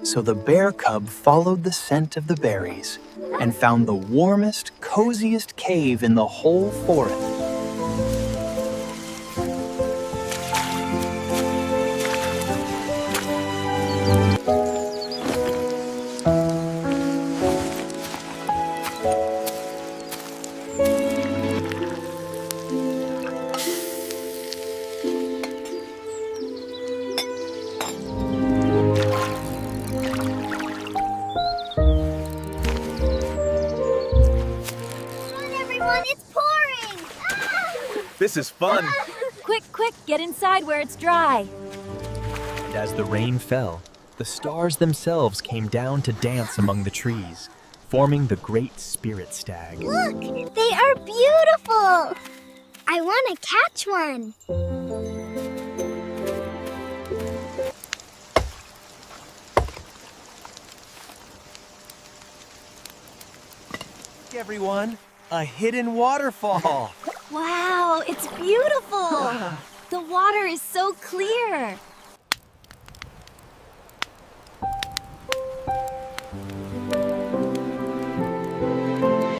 So the bear cub followed the scent of the berries and found the warmest, coziest cave in the whole forest. This is fun! Quick, get inside where it's dry. And as the rain fell, the stars themselves came down to dance among the trees, forming the great spirit stag. Look, they are beautiful! I want to catch one. Everyone, a hidden waterfall! Wow, it's beautiful! The water is so clear.